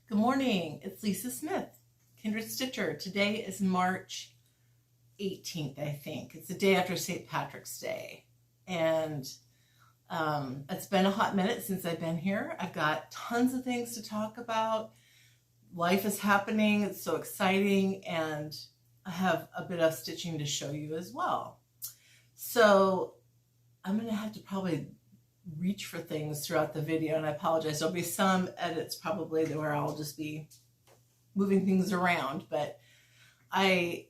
Good morning, it's Lisa Smith, Kindred Stitcher. Today is March 18th, I think. It's the day after St. Patrick's Day. And it's been a hot minute since I've been here. I've got tons of things to talk about. Life is happening, it's so exciting, and I have a bit of stitching to show you as well. So I'm going to have to probably reach for things throughout the video, and I apologize. There'll be some edits probably where I'll just be moving things around, but a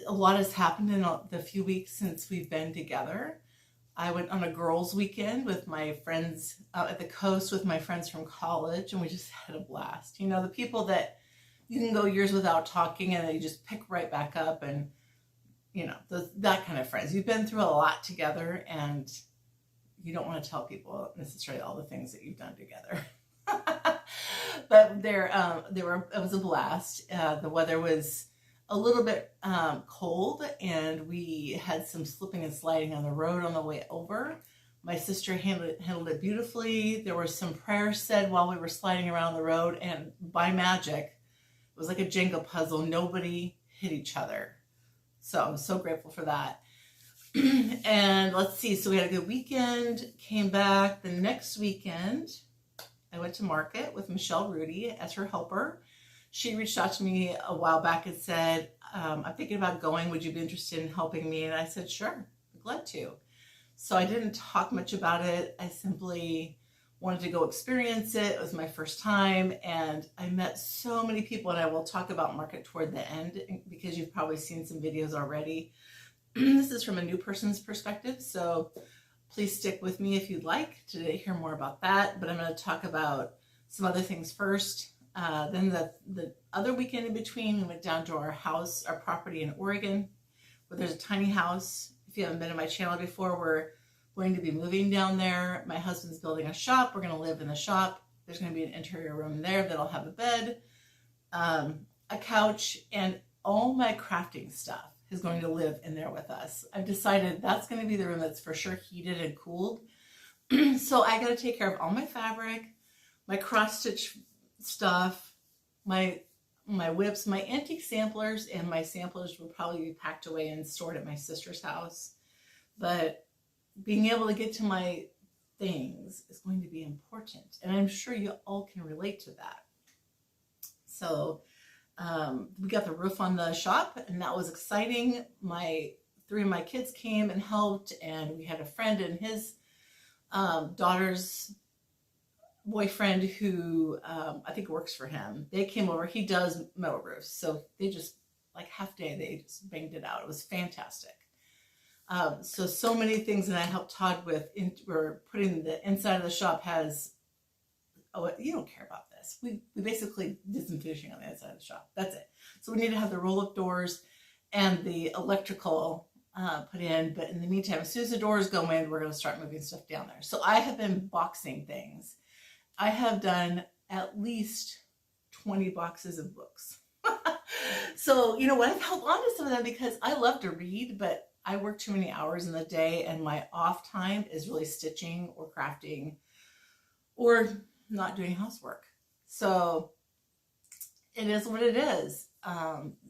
lot has happened in the few weeks since we've been together. I went on a girls' weekend with my friends out at the coast with my friends from college, and we just had a blast. You know, the people that you can go years without talking and they just pick right back up, and you know, that kind of friends. You've been through a lot together, and you don't want to tell people necessarily all the things that you've done together. But it was a blast. The weather was a little bit cold, and we had some slipping and sliding on the road on the way over. My sister handled it beautifully. There were some prayers said while we were sliding around the road, and by magic, it was like a Jenga puzzle. Nobody hit each other. So I'm so grateful for that. And let's see, so we had a good weekend, came back. The next weekend, I went to market with Michelle Rudy as her helper. She reached out to me a while back and said, I'm thinking about going. Would you be interested in helping me? And I said, sure, I'm glad to. So I didn't talk much about it. I simply wanted to go experience it. It was my first time, and I met so many people, and I will talk about market toward the end because you've probably seen some videos already. This is from a new person's perspective, so please stick with me if you'd like to hear more about that. But I'm going to talk about some other things first. Then the other weekend in between, we went down to our house, our property in Oregon, where there's a tiny house. If you haven't been to my channel before, we're going to be moving down there. My husband's building a shop. We're going to live in the shop. There's going to be an interior room there that'll have a bed, a couch, and all my crafting stuff is going to live in there with us. I've decided that's going to be the room that's for sure heated and cooled. So I got to take care of all my fabric, my cross stitch stuff, my whips, my antique samplers, and my samplers will probably be packed away and stored at my sister's house. But being able to get to my things is going to be important, and I'm sure you all can relate to that. So we got the roof on the shop, and that was exciting. Three of my kids came and helped, and we had a friend and his daughter's boyfriend who I think works for him. They came over. He does metal roofs, so they just, like half day, they just banged it out. It was fantastic. So many things that I helped Todd with. We're putting the inside of the shop has, oh, you don't care about this. We basically did some finishing on the inside of the shop. That's it. So we need to have the roll-up doors and the electrical put in. But in the meantime, as soon as the doors go in, we're going to start moving stuff down there. So I have been boxing things. I have done at least 20 boxes of books. So, you know what? I've held on to some of them because I love to read, but I work too many hours in the day, and my off time is really stitching or crafting or not doing housework. So it is what it is.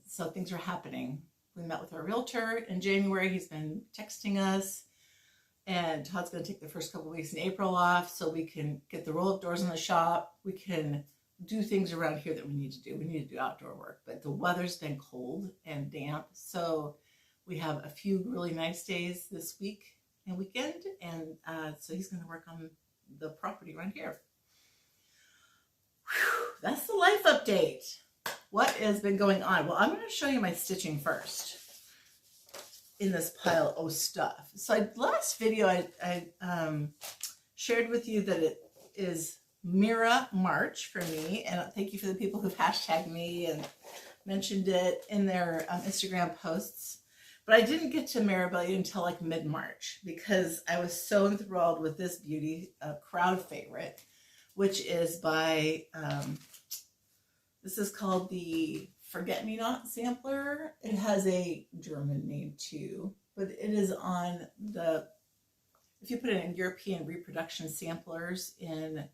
So things are happening. We met with our realtor in January. He's been texting us, and Todd's going to take the first couple of weeks in April off so we can get the roll-up doors in the shop. We can do things around here that we need to do. We need to do outdoor work, but the weather's been cold and damp, so we have a few really nice days this week and weekend, and so he's going to work on the property right here. Whew, that's the life update. What has been going on? Well, I'm going to show you my stitching first in this pile of stuff. So last video I shared with you that it is Mira March for me, and thank you for the people who've hashtagged me and mentioned it in their Instagram posts. But I didn't get to Mirabilia until like mid-March because I was so enthralled with this beauty, a crowd favorite, which is by, this is called the Forget-Me-Not Sampler. It has a German name too, but it is on the, if you put it in European reproduction samplers in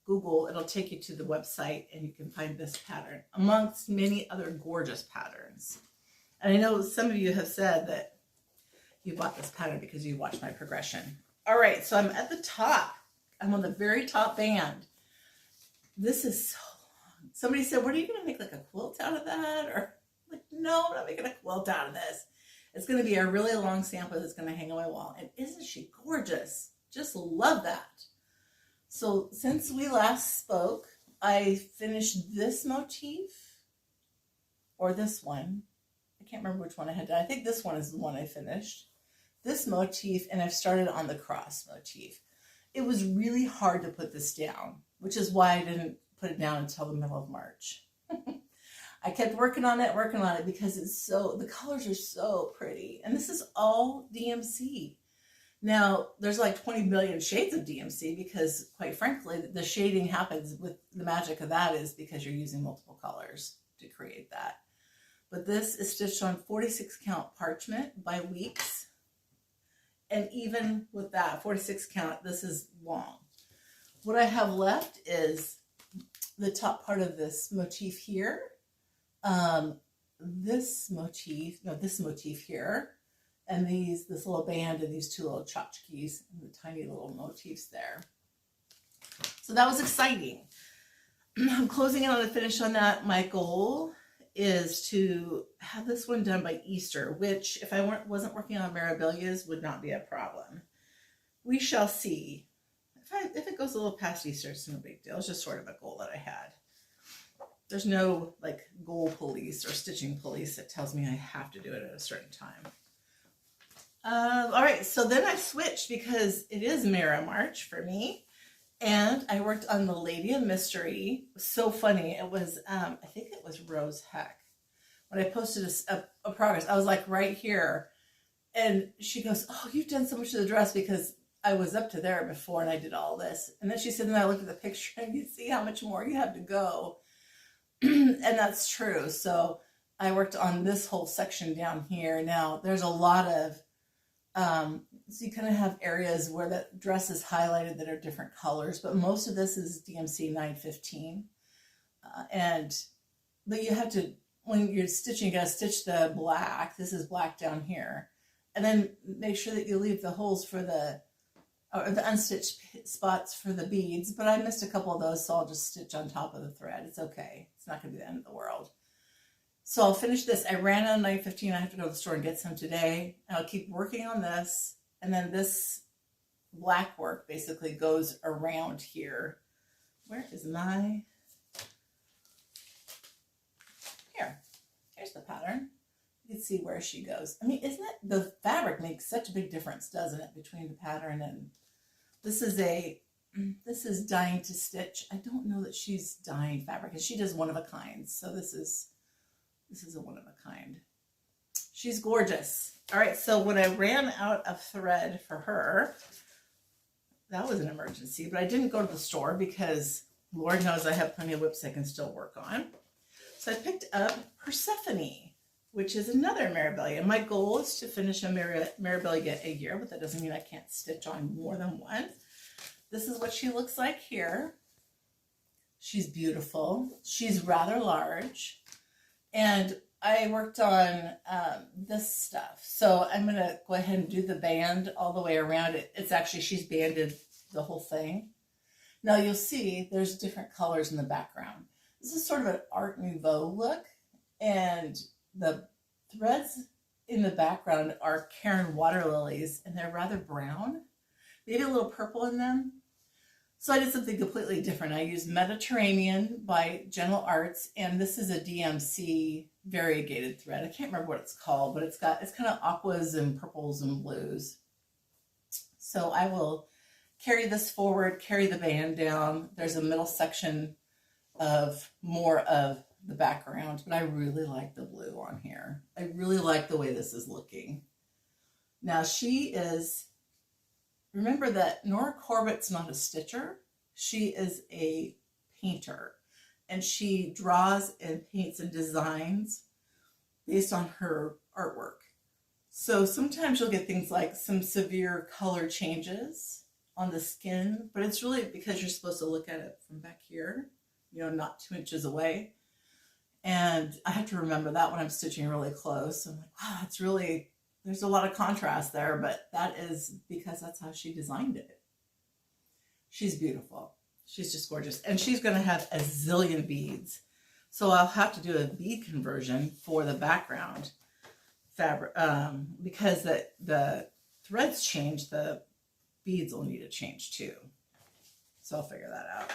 Google, it'll take you to the website and you can find this pattern amongst many other gorgeous patterns. And I know some of you have said that you bought this pattern because you watched my progression. All right, so I'm at the top. I'm on the very top band. This is so long. Somebody said, what are you going to make, like a quilt out of that? Or like, no, I'm not making a quilt out of this. It's going to be a really long sampler that's going to hang on my wall. And isn't she gorgeous? Just love that. So since we last spoke, I finished this motif or this one. I can't remember which one I had done. I think this one is the one I finished. This motif, and I've started on the cross motif. It was really hard to put this down, which is why I didn't put it down until the middle of March. I kept working on it because the colors are so pretty. And this is all DMC. Now, there's like 20 million shades of DMC because, quite frankly, the shading happens with the magic of that is because you're using multiple colors to create that. But this is stitched on 46 count parchment by Weeks. And even with that 46 count, this is long. What I have left is the top part of this motif here. This motif here, and this little band and these two little tchotchkes and the tiny little motifs there. So that was exciting. I'm closing in on the finish on that. My goal is to have this one done by Easter, which if I wasn't working on Mirabilias would not be a problem. We shall see. If it goes a little past Easter, it's no big deal. It's just sort of a goal that I had. There's no like goal police or stitching police that tells me I have to do it at a certain time. All right, so then I switched because it is Mira March for me. And I worked on the Lady of Mystery. It was so funny. It was, I think it was Rose Heck. When I posted a progress, I was like right here. And she goes, oh, you've done so much of the dress because I was up to there before and I did all this. And then she said, and I looked at the picture and you see how much more you have to go. And that's true. So I worked on this whole section down here. Now there's a lot of, so you kind of have areas where the dress is highlighted that are different colors, but most of this is DMC 915. But you have to, when you're stitching, you got to stitch the black. This is black down here. And then make sure that you leave the holes for the unstitched spots for the beads, but I missed a couple of those, so I'll just stitch on top of the thread. It's okay. It's not going to be the end of the world. So I'll finish this. I ran out of 915. I have to go to the store and get some today. And I'll keep working on this. And then this black work basically goes around here. Where is my... Here's the pattern. You can see where she goes. I mean, isn't it, the fabric makes such a big difference, doesn't it, between the pattern and this is dying to stitch. I don't know that she's dyeing fabric, and she does one of a kind. So this is a one of a kind. She's gorgeous. All right, so when I ran out of thread for her, that was an emergency, but I didn't go to the store because Lord knows I have plenty of whips I can still work on. So I picked up Persephone, which is another Mirabilia. My goal is to finish a Mirabilia a year, but that doesn't mean I can't stitch on more than one. This is what she looks like here. She's beautiful. She's rather large. And I worked on this stuff. So I'm going to go ahead and do the band all the way around it. It's actually, she's banded the whole thing. Now you'll see there's different colors in the background. This is sort of an Art Nouveau look. And the threads in the background are Cairn water lilies, and they're rather brown, maybe a little purple in them. So I did something completely different. I used Mediterranean by Gentle Arts, and this is a DMC variegated thread. I can't remember what it's called, but it's kind of aquas and purples and blues. So I will carry this forward, carry the band down. There's a middle section of more of the background, but I really like the blue on here. I really like the way this is looking. Now she is, remember that Nora Corbett's not a stitcher. She is a painter, and she draws and paints and designs based on her artwork. So sometimes you'll get things like some severe color changes on the skin, but it's really because you're supposed to look at it from back here, you know, not 2 inches away. And I have to remember that when I'm stitching really close. I'm like, wow, it's really, there's a lot of contrast there, but that is because that's how she designed it. She's beautiful. She's just gorgeous. And she's going to have a zillion beads. So I'll have to do a bead conversion for the background fabric, because the threads change, the beads will need to change too. So I'll figure that out.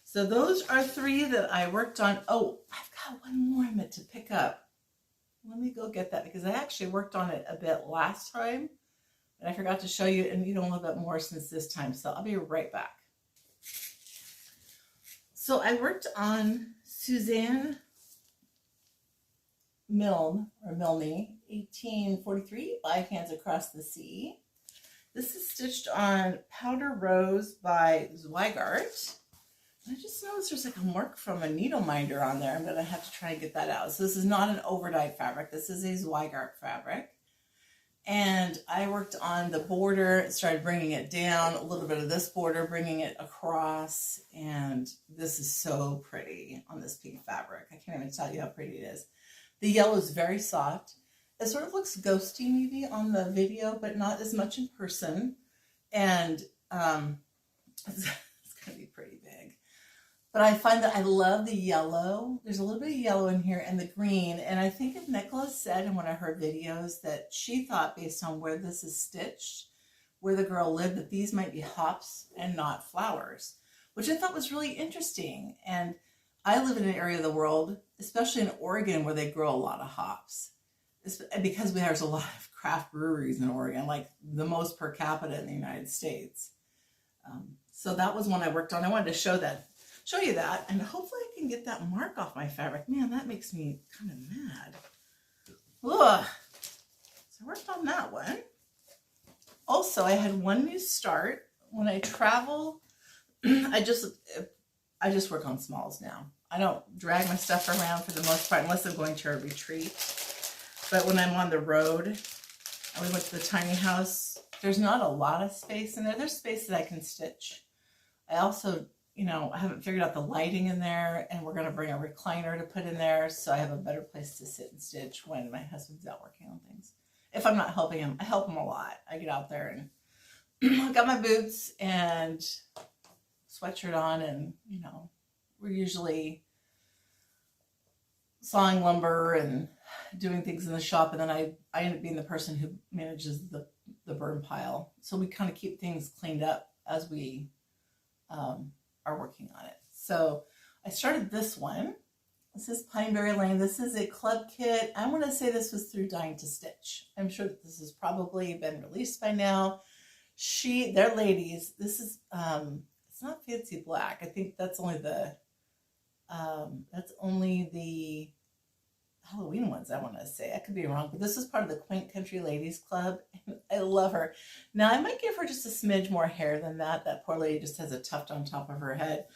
So those are 3 that I worked on. Oh, I've got one more I meant to pick up. Let me go get that because I actually worked on it a bit last time and I forgot to show you, and you know, a little bit more since this time. So I'll be right back. So I worked on Suzanne Milne, or Milne, 1843, Five Hands Across the Sea. This is stitched on Powder Rose by Zweigart. I just noticed there's like a mark from a needle minder on there. I'm going to have to try and get that out. So this is not an overdyed fabric. This is a Zweigart fabric. And I worked on the border, started bringing it down, a little bit of this border, bringing it across. And this is so pretty on this pink fabric. I can't even tell you how pretty it is. The yellow is very soft. It sort of looks ghosty maybe on the video, but not as much in person. And it's going to be pretty big. But I find that I love the yellow. There's a little bit of yellow in here and the green. And I think if Nicholas said in one of her videos that she thought based on where this is stitched, where the girl lived, that these might be hops and not flowers, which I thought was really interesting. And I live in an area of the world, especially in Oregon, where they grow a lot of hops. Because there's a lot of craft breweries in Oregon, like the most per capita in the United States. So that was one I worked on. I wanted to show you that, and hopefully I can get that mark off my fabric. Man, that makes me kind of mad. Ugh. So I worked on that one. Also, I had one new start. When I travel, I just work on smalls now. I don't drag my stuff around for the most part, unless I'm going to a retreat. But when I'm on the road, and we went to the tiny house, there's not a lot of space in there. There's space that I can stitch. I also, you know, I haven't figured out the lighting in there, and we're going to bring a recliner to put in there so I have a better place to sit and stitch when my husband's out working on things. If I'm not helping him, I help him a lot. I get out there and I got my boots and sweatshirt on, and, you know, we're usually sawing lumber and doing things in the shop, and then I end up being the person who manages the burn pile. So we kind of keep things cleaned up as we are working on it. So I started this one. This is Pineberry Lane. This is a club kit. I want to say this was through Dying to Stitch. I'm sure that this has probably been released by now. They're ladies. This is it's not fancy black. I think that's only the Halloween ones, I want to say. I could be wrong, but this is part of the Quaint Country Ladies Club. I love her. Now, I might give her just a smidge more hair than that. That poor lady just has a tuft on top of her head.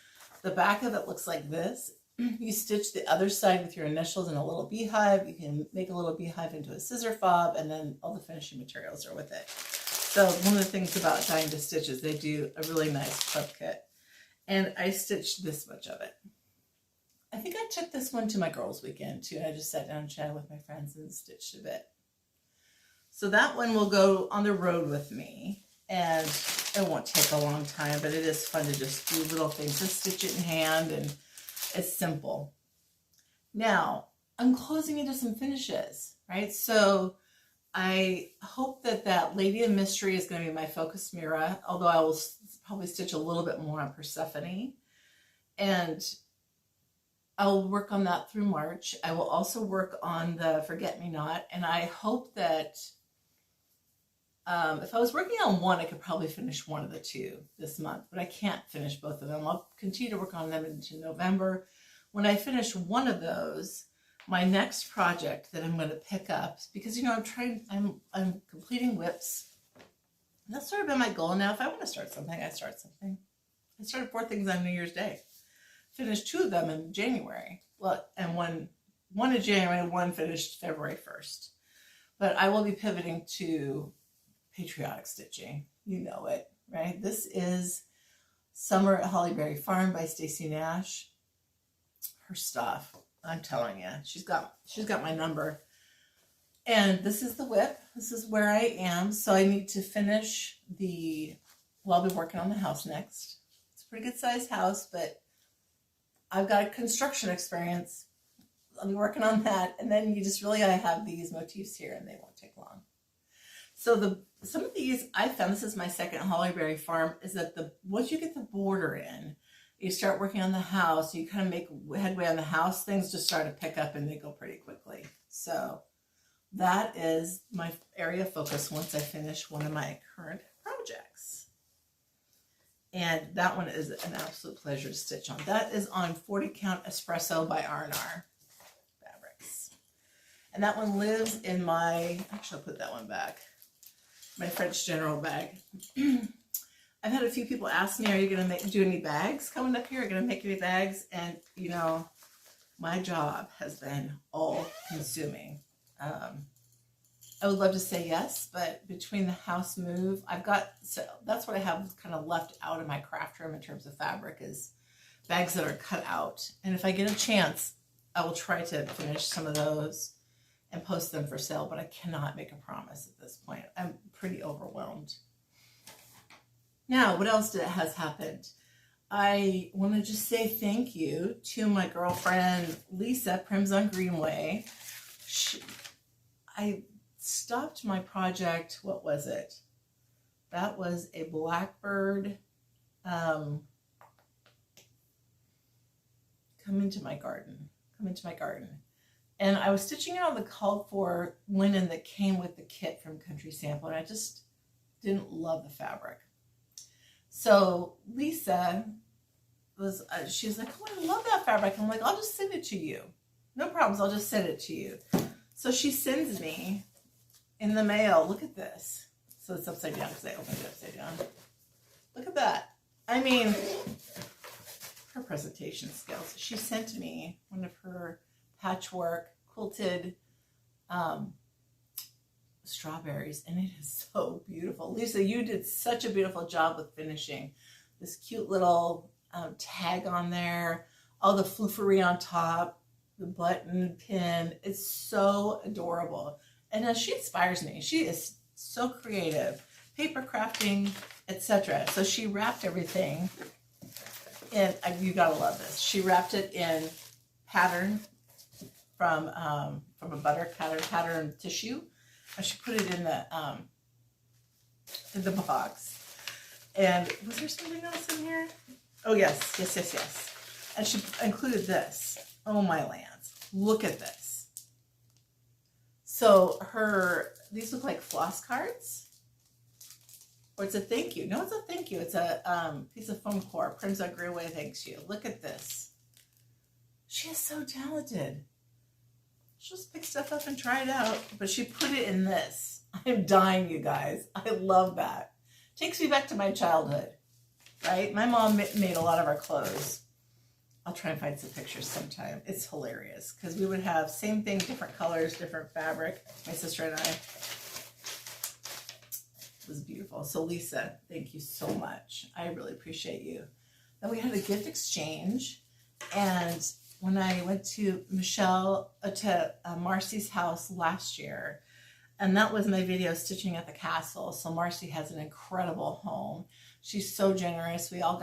The back of it looks like this. You stitch the other side with your initials in a little beehive. You can make a little beehive into a scissor fob, and then all the finishing materials are with it. So one of the things about Dying to Stitch is they do a really nice club kit. And I stitched this much of it. I think I took this one to my girls' weekend too. I just sat down and chatted with my friends and stitched a bit. So that one will go on the road with me, and it won't take a long time, but it is fun to just do little things, just stitch it in hand, and it's simple. Now, I'm closing into some finishes, right? So I hope that Lady of Mystery is going to be my focus mirror, although I will probably stitch a little bit more on Persephone. And I'll work on that through March. I will also work on the Forget-Me-Not, and I hope that if I was working on one, I could probably finish one of the two this month, but I can't finish both of them. I'll continue to work on them into November. When I finish one of those, my next project that I'm going to pick up, because, you know, I'm completing whips. And that's sort of been my goal now. If I want to start something, I start something. I started 4 things on New Year's Day. Finished 2 of them in January. Well, and one in January, and one finished February 1st. But I will be pivoting to patriotic stitching. You know it. right? This is Summer at Hollyberry Farm by Stacy Nash. Her stuff, I'm telling you, she's got my number. And this is the whip. This is where I am. So I need to finish I'll be working on the house next. It's a pretty good sized house, but I've got construction experience. I'll be working on that. And then I have these motifs here and they won't take long. So some of these I found, this is my second Hollyberry Farm, is that once you get the border in, you start working on the house, you kind of make headway on the house, things just start to pick up and they go pretty quickly. So that is my area of focus once I finish one of my current projects. And that one is an absolute pleasure to stitch on. That is on 40 Count Espresso by R&R Fabrics. And that one lives in actually I'll put that one back, my French General bag. I've had a few people ask me, are you going to do any bags coming up here? Are you going to make any bags? And, my job has been all-consuming. I would love to say yes, but between the house move, that's what I have kind of left out of my craft room in terms of fabric is bags that are cut out. And if I get a chance, I will try to finish some of those and post them for sale, but I cannot make a promise at this point. I'm pretty overwhelmed. Now, what else has happened? I want to just say thank you to my girlfriend, Lisa, Prims on Greenway. I stopped my project, what was it? That was a blackbird come into my garden. And I was stitching out the called for linen that came with the kit from Country Sample, and I just didn't love the fabric. So Lisa she's like, oh, I love that fabric. I'm like, I'll just send it to you. No problems, I'll just send it to you. So she sends me in the mail, look at this. So it's upside down because I opened it upside down. Look at that. I mean, her presentation skills. She sent me one of her patchwork quilted strawberries, and it is so beautiful. Lisa, you did such a beautiful job with finishing this cute little tag on there, all the floofery on top, the button pin. It's so adorable, and she inspires me. She is so creative, paper crafting, etc. So she wrapped everything in, you gotta love this, she wrapped it in pattern from a butter pattern tissue. She put it in the box. And was there something else in here? Oh, yes. And she included this. Oh, my lands. Look at this. So these look like floss cards. Or it's a thank you. No, it's a thank you. It's a piece of foam core. Prims on Greenway thanks you. Look at this. She is so talented. She'll just pick stuff up and try it out. But she put it in this. I'm dying, you guys. I love that. Takes me back to my childhood, right? My mom made a lot of our clothes. I'll try and find some pictures sometime. It's hilarious because we would have same thing, different colors, different fabric. My sister and I. It was beautiful. So Lisa, thank you so much. I really appreciate you. Then we had a gift exchange, and when I went to Marcy's house last year, and that was my video stitching at the castle. So Marcy has an incredible home. She's so generous. We all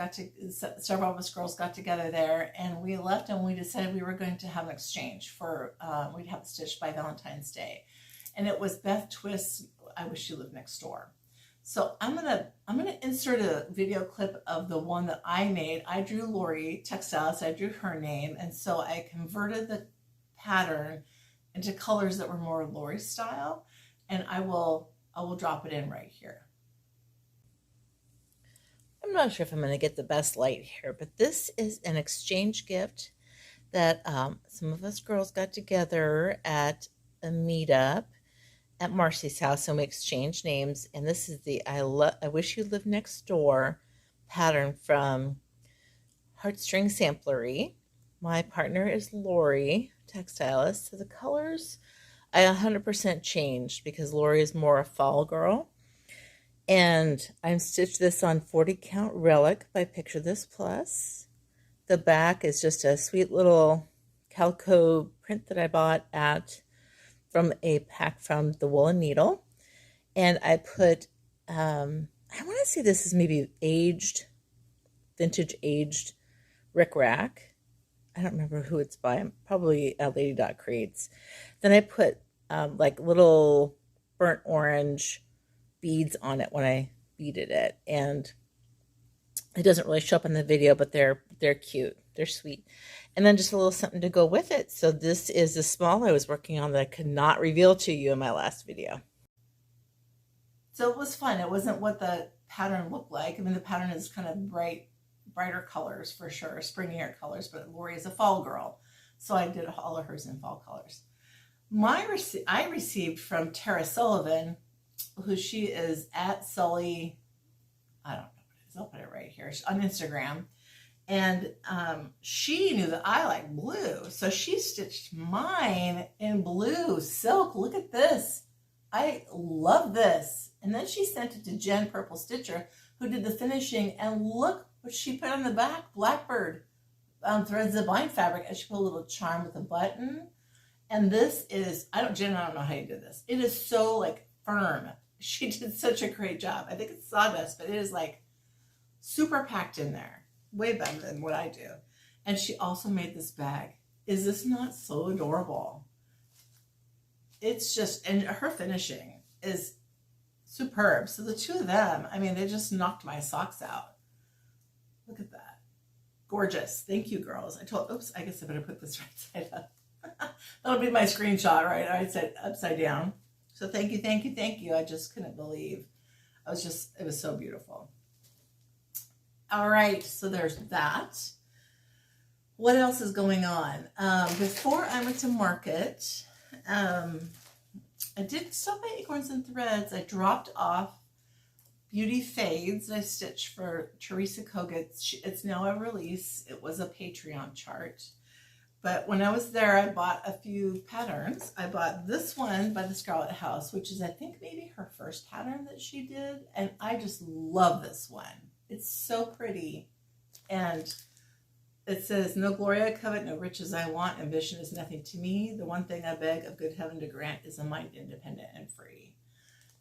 several of us girls got together there, and we left and we decided we were going to have an exchange we'd have it stitched by Valentine's Day. And it was Beth Twist's I Wish You Lived Next Door. So I'm gonna insert a video clip of the one that I made. I drew Lori Textiles, I drew her name, and so I converted the pattern into colors that were more Lori style, and I will drop it in right here. I'm not sure if I'm gonna get the best light here, but this is an exchange gift that some of us girls got together at a meetup at Marcy's house, and we exchanged names. And this is the I Wish You Lived Next Door pattern from Heartstring Samplery. My partner is Lori Textilist. So the colors I 100% changed because Lori is more a fall girl, And I'm stitched this on 40 count relic by Picture This Plus. The back is just a sweet little calico print that I bought from a pack from the Woolen Needle. And I put, I want to say this is maybe vintage aged rickrack. I don't remember who it's by, probably Lady Dot Creates. Then I put like little burnt orange beads on it when I beaded it, and it doesn't really show up in the video, but they're cute, they're sweet. And then just a little something to go with it. So this is the small I was working on that I could not reveal to you in my last video. So it was fun. It wasn't what the pattern looked like. I mean, the pattern is kind of brighter colors for sure, springier colors, but Lori is a fall girl, so I did all of hers in fall colors. I received from Tara Sullivan, who she is at Sully, I don't know what it is, I'll put it right here, on Instagram. And she knew that I like blue, so she stitched mine in blue silk. Look at this. I love this. And then she sent it to Jen Purple Stitcher, who did the finishing, and look what she put on the back, Blackbird threads of bind fabric, and she put a little charm with a button. And this is, Jen, I don't know how you did this. It is so like firm. She did such a great job. I think it's sawdust, but it is like super packed in there. Way better than what I do. And she also made this bag. Is this not so adorable? It's just, and her finishing is superb. So the two of them, I mean, they just knocked my socks out. Look at that. Gorgeous. Thank you, girls. Oops, I guess I better put this right side up. That'll be my screenshot, right? I said upside down. So thank you, thank you, thank you. I just couldn't believe. It was so beautiful. All right, so there's that. What else is going on? Before I went to market, I did stop by Acorns and Threads. I dropped off Beauty Fades I stitched for Teresa Kogut. It's now a release. It was a Patreon chart. But when I was there, I bought a few patterns. I bought this one by the Scarlet House, which is, I think, maybe her first pattern that she did. And I just love this one. It's so pretty. And it says, no glory I covet, no riches I want, ambition is nothing to me. The one thing I beg of good heaven to grant is a mind independent and free.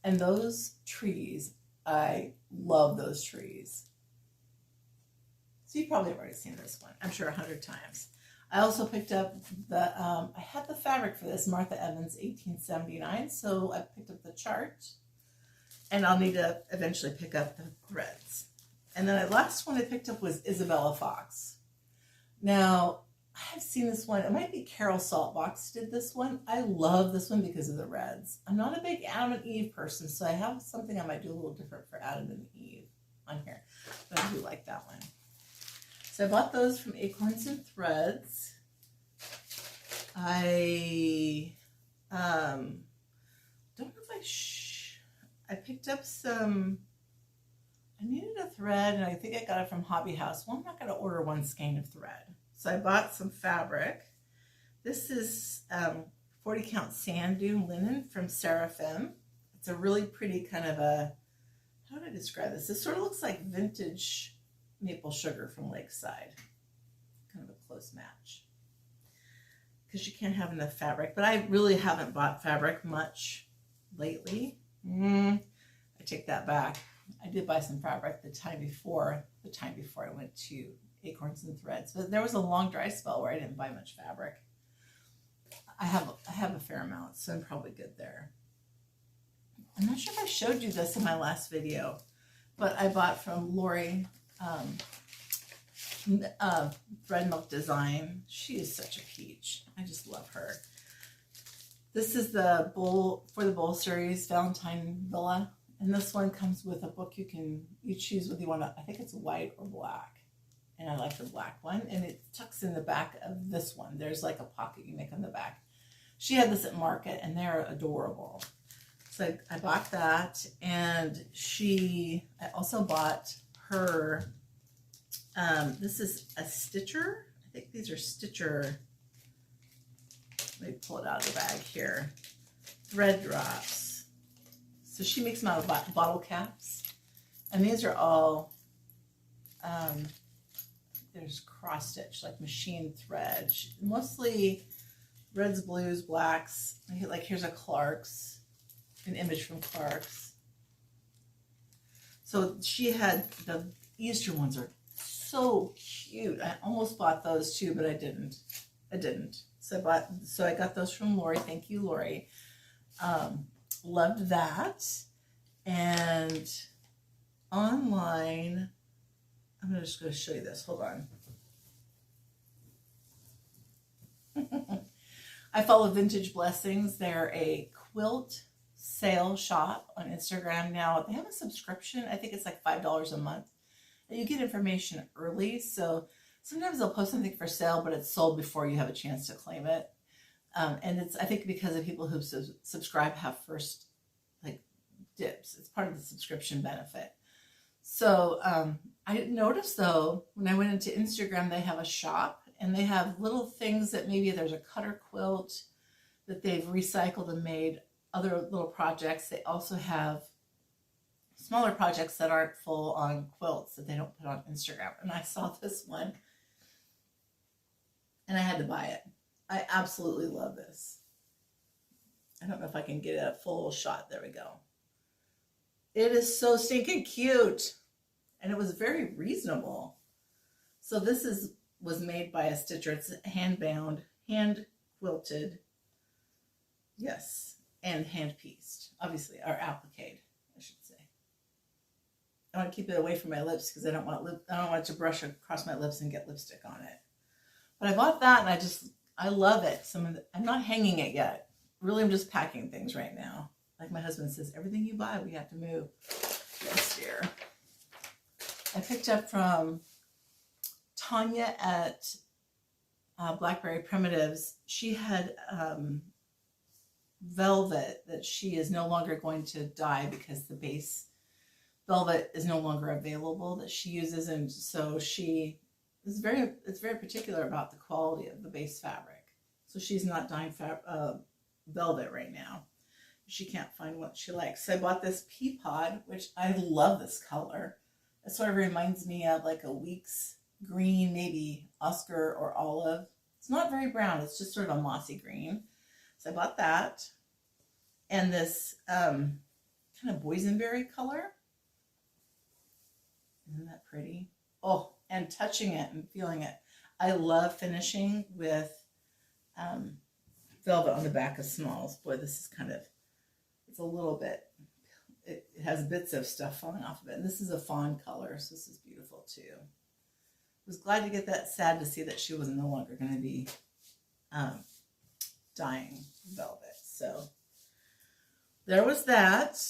And those trees, I love those trees. So you probably have already seen this one, I'm sure 100 times. I also picked up I had the fabric for this, Martha Evans 1879, so I picked up the chart, and I'll need to eventually pick up the threads. And then the last one I picked up was Isabella Fox. Now, I've seen this one. It might be Carol Saltbox did this one. I love this one because of the reds. I'm not a big Adam and Eve person, so I have something I might do a little different for Adam and Eve on here. But I do like that one. So I bought those from Acorns and Threads. I don't know if I picked up some, I needed a thread, and I think I got it from Hobby House. Well, I'm not going to order one skein of thread. So I bought some fabric. This is 40 count sand dune linen from Seraphim. It's a really pretty kind of how do I describe this? This sort of looks like vintage maple sugar from Lakeside. Kind of a close match. Because you can't have enough fabric. But I really haven't bought fabric much lately. I take that back. I did buy some fabric the time before I went to Acorns and Threads. But there was a long dry spell where I didn't buy much fabric. I have a fair amount, so I'm probably good there. I'm not sure if I showed you this in my last video, but I bought from Lori Thread Milk Design. She is such a peach. I just love her. This is the Bowl for the Bowl series, Valentine Villa. And this one comes with a book. You choose whether you want to, I think it's white or black. And I like the black one. And it tucks in the back of this one. There's like a pocket you make on the back. She had this at market, and they're adorable. So I bought that. And I also bought her, this is a stitcher. I think these are stitcher. Let me pull it out of the bag here. Thread drops. So she makes them out of bottle caps. And these are all, there's cross stitch, like machine thread. Mostly reds, blues, blacks. Like here's a Clark's, an image from Clark's. So she had, the Easter ones are so cute. I almost bought those too, but I didn't. So I got those from Lori. Thank you, Lori. Loved that. And online, I'm just going to show you this. Hold on. I follow Vintage Blessings. They're a quilt sale shop on Instagram now. They have a subscription. I think it's like $5 a month. And you get information early. So sometimes they'll post something for sale, but it's sold before you have a chance to claim it. And it's, I think, because of people who subscribe have first like dibs. It's part of the subscription benefit. So I noticed though, when I went into Instagram, they have a shop and they have little things that maybe there's a cutter quilt that they've recycled and made other little projects. They also have smaller projects that aren't full on quilts that they don't put on Instagram. And I saw this one and I had to buy it. I absolutely love this. I don't know if I can get a full shot. There we go. It is so stinking cute. And it was very reasonable. So this was made by a stitcher. It's hand bound, hand quilted. Yes. And hand pieced, obviously, or appliqued, I should say. I want to keep it away from my lips because I don't want it to brush across my lips and get lipstick on it. But I bought that and I love it. I'm not hanging it yet. Really, I'm just packing things right now. Like my husband says, everything you buy, we have to move. Yes, dear. I picked up from Tanya at Blackberry Primitives. She had velvet that she is no longer going to dye because the base velvet is no longer available that she uses, and so she is very particular about the quality of the base fabric. So she's not dyeing velvet right now. She can't find what she likes. So I bought this pea pod, which I love this color. It sort of reminds me of like a Weeks green, maybe Oscar or olive. It's not very brown. It's just sort of a mossy green. So I bought that. And this kind of boysenberry color. Isn't that pretty? Oh, and touching it and feeling it. I love finishing with velvet on the back of smalls. Boy, this is kind of, it's a little bit, it has bits of stuff falling off of it. And this is a fawn color, so this is beautiful too. I was glad to get that, sad to see that she was no longer going to be dyeing velvet. So there was that.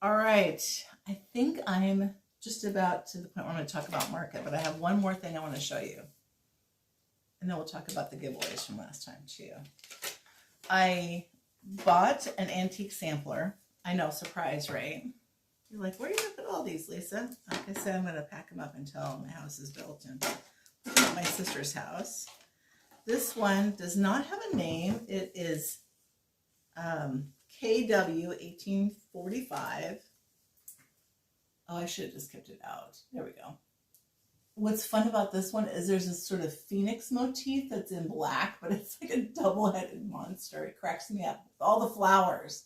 All right. I think I'm just about to the point where I'm going to talk about market, but I have one more thing I want to show you. And then we'll talk about the giveaways from last time too. I bought an antique sampler. I know, surprise, right? You're like, where are you going to put all these, Lisa? Like I said, I'm going to pack them up until my house is built and looking at my sister's house. This one does not have a name. It is KW 1845. Oh, I should have just kept it out. There we go. What's fun about this one is there's this sort of phoenix motif that's in black, but it's like a double-headed monster. It cracks me up. All the flowers.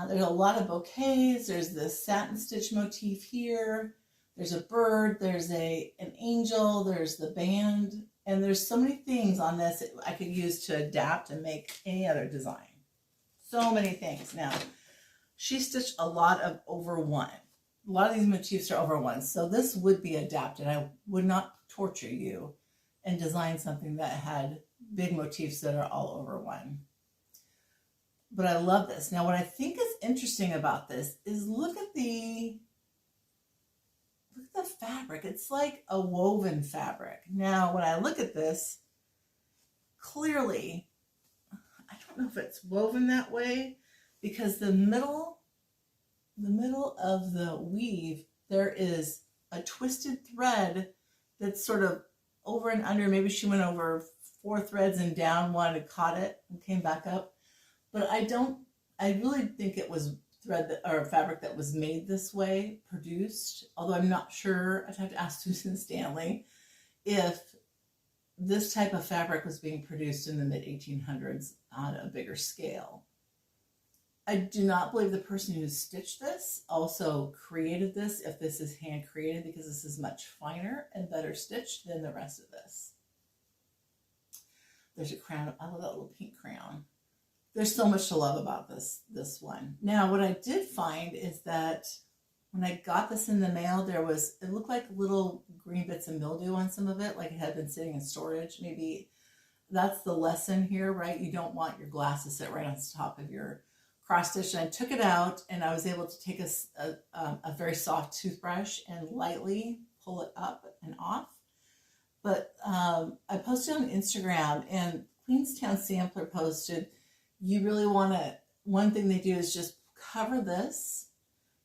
There's a lot of bouquets. There's this satin stitch motif here. There's a bird. There's an angel. There's the band. And there's so many things on this I could use to adapt and make any other design. So many things. Now, she stitched a lot of over one. A lot of these motifs are over one. So this would be adapted. I would not torture you and design something that had big motifs that are all over one. But I love this. Now, what I think is interesting about this is look at the fabric. It's like a woven fabric. Now, when I look at this, clearly, I don't know if it's woven that way because the middle of the weave, there is a twisted thread that's sort of over and under. Maybe she went over 4 threads and down one and caught it and came back up. But I really think it was thread or fabric that was made this way, produced, although I'm not sure, I'd have to ask Susan Stanley if this type of fabric was being produced in the mid 1800s on a bigger scale. I do not believe the person who stitched this also created this, if this is hand created, because this is much finer and better stitched than the rest of this. There's a crown. I love that little pink crown. There's so much to love about this one. Now, what I did find is that when I got this in the mail, it looked like little green bits of mildew on some of it, like it had been sitting in storage. Maybe that's the lesson here, right? You don't want your glass to sit right on top of your cross stitch. And I took it out, and I was able to take a very soft toothbrush and lightly pull it up and off. But I posted on Instagram, and Queenstown Sampler posted, you really want to, one thing they do is just cover this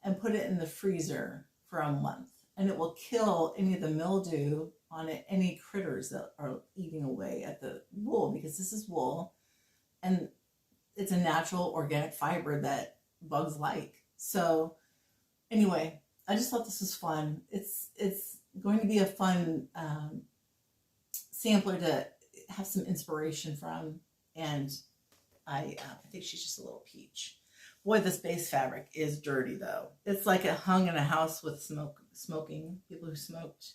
and put it in the freezer for a month, and it will kill any of the mildew on it, any critters that are eating away at the wool, because this is wool and it's a natural organic fiber that bugs like. So anyway, I just thought this was fun. It's going to be a fun sampler to have some inspiration from, and I think she's just a little peach. Boy, this base fabric is dirty though. It's like it hung in a house with smoking, people who smoked.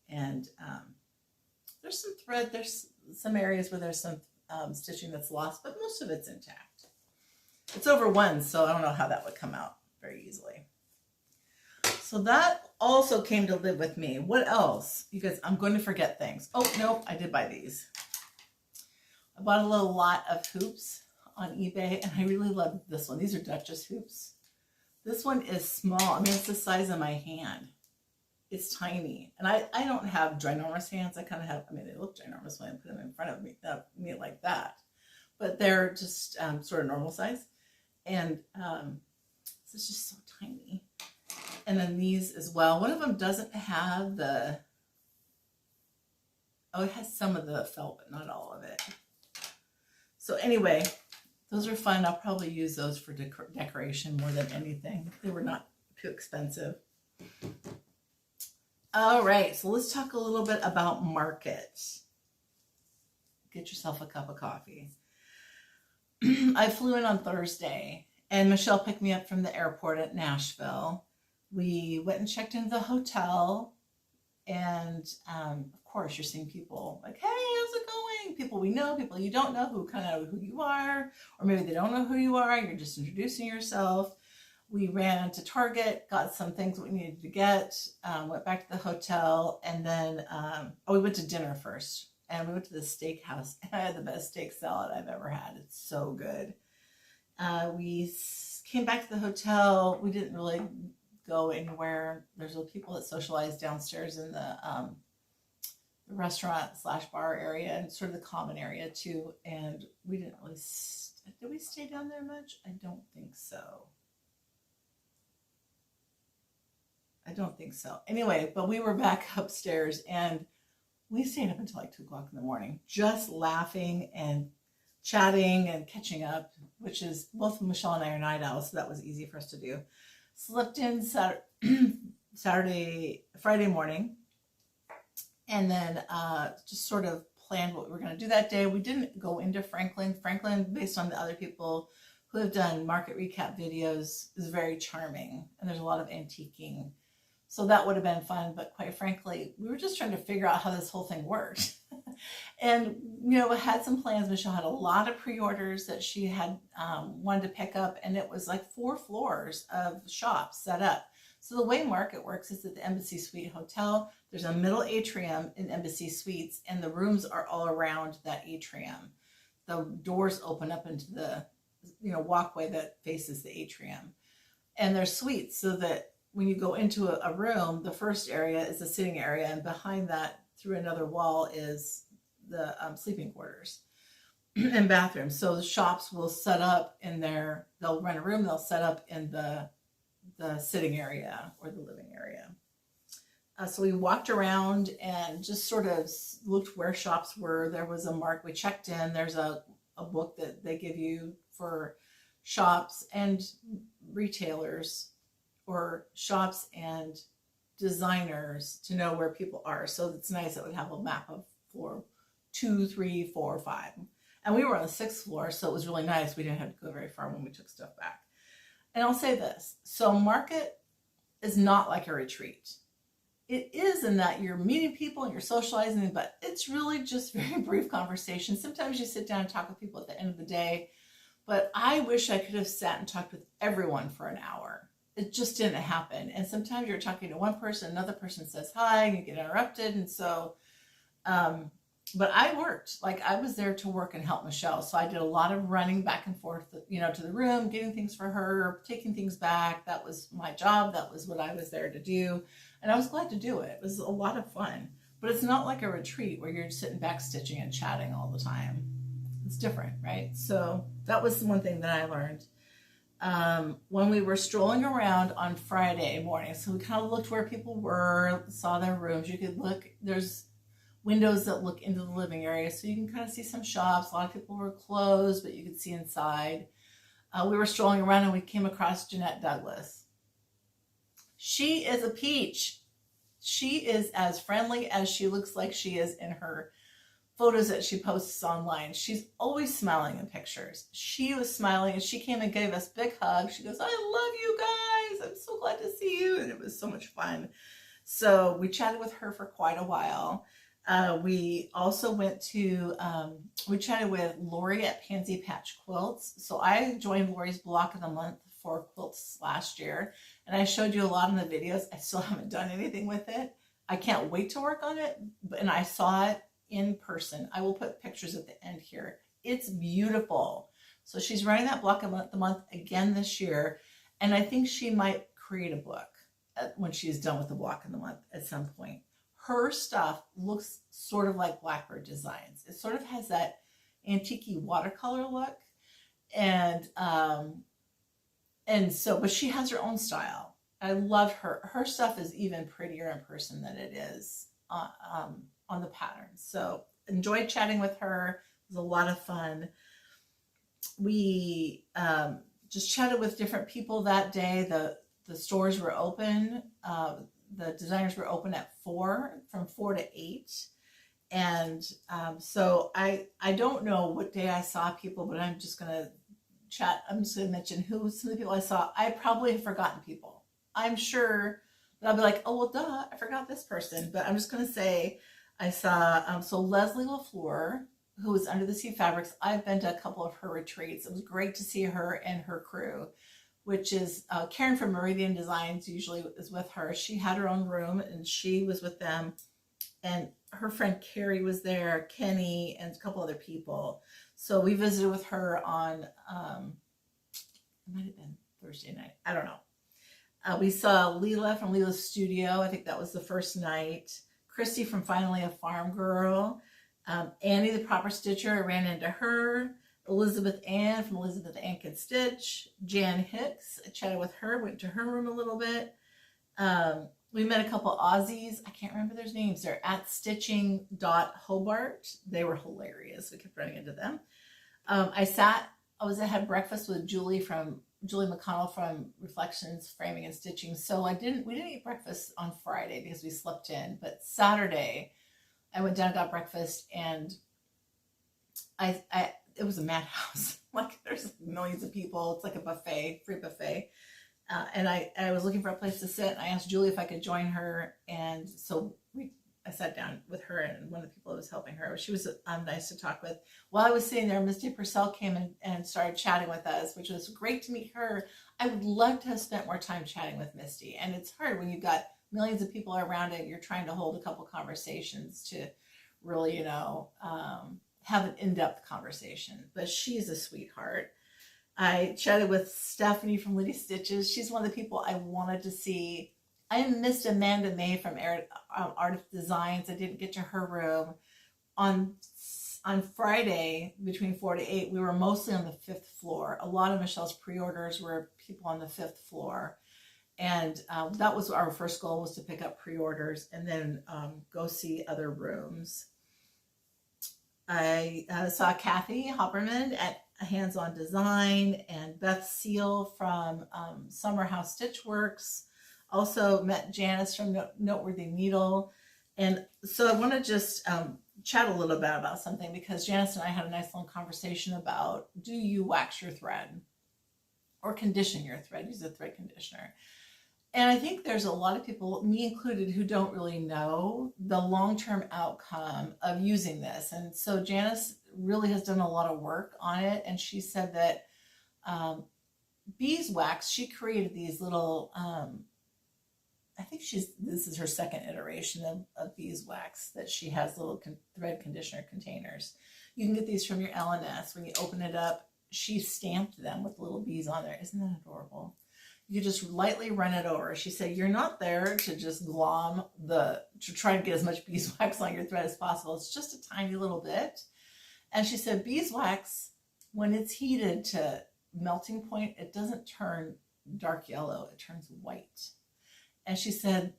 And there's some thread, there's some areas where there's some stitching that's lost, but most of it's intact. It's over one, so I don't know how that would come out very easily. So that also came to live with me. What else? Because I'm going to forget things. Oh, no, I did buy these. I bought a little lot of hoops on eBay, and I really love this one. These are Duchess hoops. This one is small. I mean, it's the size of my hand. It's tiny. And I don't have ginormous hands. I kind of have, I mean, they look ginormous when I put them in front of me like that. But they're just sort of normal size. And it's just so tiny. And then these as well. One of them doesn't have the, oh, it has some of the felt, but not all of it. So anyway, those are fun. I'll probably use those for decoration more than anything. They were not too expensive. All right, so let's talk a little bit about market. Get yourself a cup of coffee. I flew in on Thursday, and Michelle picked me up from the airport at Nashville. We went and checked into the hotel, and of course, you're seeing people like, hey, how's it going? People we know, people you don't know, who kind of know who you are, or maybe they don't know who you are. You're just introducing yourself. We ran to Target, got some things we needed to get, went back to the hotel, and then we went to dinner first. And we went to the steakhouse, and I had the best steak salad I've ever had. It's so good. We came back to the hotel. We didn't really go anywhere. There's people that socialize downstairs in the restaurant / bar area, and sort of the common area too. And we didn't really, did we stay down there much? I don't think so. Anyway, but we were back upstairs, and we stayed up until like 2 o'clock in the morning, just laughing and chatting and catching up, which is, both Michelle and I are night owls, so that was easy for us to do. Slept in Friday morning, and then just sort of planned what we were going to do that day. We didn't go into Franklin. Franklin, based on the other people who have done market recap videos, is very charming, and there's a lot of antiquing. So that would have been fun, but quite frankly, we were just trying to figure out how this whole thing worked. And, we had some plans. Michelle had a lot of pre-orders that she had wanted to pick up, and it was like 4 floors of shops set up. So the way market works is at the Embassy Suite Hotel, there's a middle atrium in Embassy Suites, and the rooms are all around that atrium. The doors open up into the, walkway that faces the atrium. And there's suites, so that when you go into a room, the first area is the sitting area, and behind that, through another wall, is the sleeping quarters and bathrooms. So the shops will set up in there. They'll rent a room. They'll set up in the sitting area or the living area. So we walked around and just sort of looked where shops were. There was a mark. We checked in. There's a book that they give you for shops and retailers, or shops and designers, to know where people are. So it's nice that we have a map of floor 2, 3, 4, 5. And we were on the 6th floor, so it was really nice. We didn't have to go very far when we took stuff back. And I'll say this. So market is not like a retreat. It is in that you're meeting people and you're socializing, but it's really just very brief conversation. Sometimes you sit down and talk with people at the end of the day, but I wish I could have sat and talked with everyone for an hour. It just didn't happen. And sometimes you're talking to one person, another person says hi, and you get interrupted. And so, but I worked, like I was there to work and help Michelle. So I did a lot of running back and forth, you know, to the room, getting things for her, taking things back. That was my job. That was what I was there to do. And I was glad to do it. It was a lot of fun, but it's not like a retreat where you're sitting back stitching and chatting all the time. It's different, right? So that was one thing that I learned. When we were strolling around on Friday morning, so we kind of looked where people were, saw their rooms. You could look, there's windows that look into the living area, so you can kind of see some shops. A lot of people were closed, but you could see inside. We were strolling around and we came across Jeanette Douglas. She is a peach. She is as friendly as she looks like she is in her photos that she posts online. She's always smiling in pictures. She was smiling and she came and gave us a big hug. She goes, I love you guys. I'm so glad to see you. And it was so much fun. So we chatted with her for quite a while. We also went to, we chatted with Lori at Pansy Patch Quilts. So I joined Lori's block of the month for quilts last year. And I showed you a lot in the videos. I still haven't done anything with it. I can't wait to work on it. And I saw it in person. I will put pictures at the end here. It's beautiful. So she's running that block of the month again this year. And I think she might create a book when she's done with the block of the month at some point. Her stuff looks sort of like Blackbird Designs. It sort of has that antique-y watercolor look. And so, but she has her own style. I love her. Her stuff is even prettier in person than it is on the patterns. So enjoyed chatting with her. It was a lot of fun. We just chatted with different people that day. The stores were open. The designers were open at 4, from 4 to 8. And so I don't know what day I saw people, but I'm just going to chat. I'm just going to mention who some of the people I saw. I probably have forgotten people. I'm sure that I'll be like, oh, well, duh, I forgot this person. But I'm just going to say I saw, so Leslie LaFleur, who was Under the Sea Fabrics. I've been to a couple of her retreats. It was great to see her and her crew, which is Karen from Meridian Designs usually is with her. She had her own room and she was with them. And her friend Carrie was there, Kenny, and a couple other people. So we visited with her on, it might have been Thursday night. I don't know. We saw Leela from Leela's Studio. I think that was the first night. Christy from Finally a Farm Girl. Annie, the Proper Stitcher, I ran into her. Elizabeth Ann from Elizabeth Ann Can Stitch. Jan Hicks, I chatted with her, went to her room a little bit. We met a couple Aussies. I can't remember their names. They're at stitching.hobart. They were hilarious. We kept running into them. I had breakfast with Julie McConnell from Reflections, Framing and Stitching. So we didn't eat breakfast on Friday because we slept in, but Saturday I went down and got breakfast, and it was a madhouse. Like there's millions of people. It's like a buffet, free buffet. And I was looking for a place to sit. And I asked Julie if I could join her. And so I sat down with her and one of the people that was helping her. She was nice to talk with. While I was sitting there, Misty Purcell came and started chatting with us, which was great to meet her. I would love to have spent more time chatting with Misty. And it's hard when you've got millions of people around it. You're trying to hold a couple conversations to really, have an in-depth conversation. But she's a sweetheart. I chatted with Stephanie from Liddy Stitches. She's one of the people I wanted to see. I missed Amanda May from Art of Designs. I didn't get to her room. On Friday, between 4 to 8, we were mostly on the 5th floor. A lot of Michelle's pre-orders were people on the 5th floor. And that was our first goal, was to pick up pre-orders and then go see other rooms. I saw Kathy Hopperman at Hands-On Design, and Beth Seal from Summer House Stitchworks. Also met Janice from Noteworthy Needle. And so I want to just chat a little bit about something, because Janice and I had a nice long conversation about, do you wax your thread or condition your thread? Use a thread conditioner. And I think there's a lot of people, me included, who don't really know the long-term outcome of using this. And so Janice really has done a lot of work on it. And she said that beeswax, she created these little, I think this is her second iteration of beeswax, that she has little thread conditioner containers. You can get these from your L&S. When you open it up, she stamped them with little bees on there. Isn't that adorable? You just lightly run it over. She said, you're not there to just to try and get as much beeswax on your thread as possible. It's just a tiny little bit. And she said, beeswax, when it's heated to melting point, it doesn't turn dark yellow, it turns white. And she said,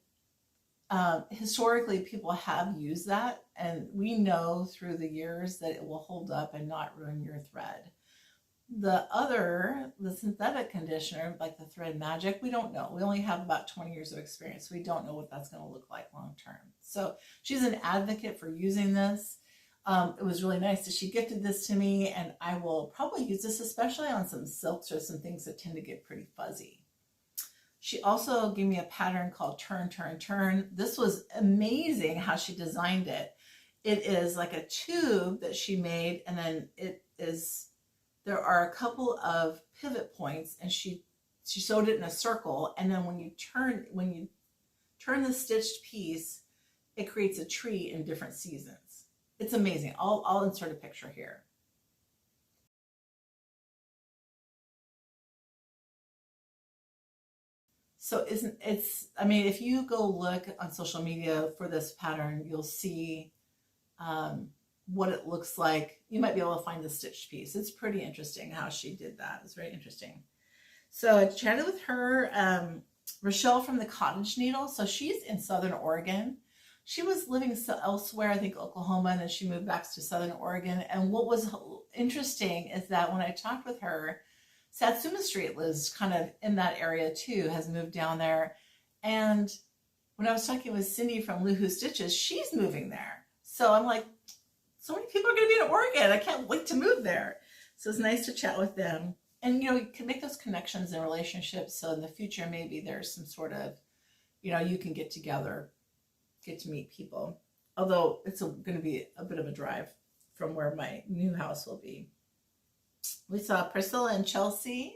historically, people have used that, and we know through the years that it will hold up and not ruin your thread. The synthetic conditioner, like the Thread Magic, we don't know. We only have about 20 years of experience. We don't know what that's going to look like long term. So she's an advocate for using this. It was really nice that she gifted this to me, and I will probably use this especially on some silks or some things that tend to get pretty fuzzy. She also gave me a pattern called Turn, Turn, Turn. This was amazing how she designed it. It is like a tube that she made, and then there are a couple of pivot points, and she sewed it in a circle, and then when you turn the stitched piece, it creates a tree in different seasons. It's amazing. I'll insert a picture here. So if you go look on social media for this pattern, you'll see what it looks like. You might be able to find the stitched piece. It's pretty interesting how she did that. It's very interesting. So I chatted with her, Rochelle from the Cottage Needle. So she's in Southern Oregon. She was living elsewhere, I think Oklahoma, and then she moved back to Southern Oregon. And what was interesting is that when I talked with her, Satsuma Street lives kind of in that area too, has moved down there. And when I was talking with Cindy from Luhu Stitches, she's moving there. So I'm like, so many people are going to be in Oregon. I can't wait to move there. So it's nice to chat with them. And, you can make those connections and relationships. So in the future, maybe there's some sort of, you can get together, get to meet people. Although it's going to be a bit of a drive from where my new house will be. We saw Priscilla and Chelsea.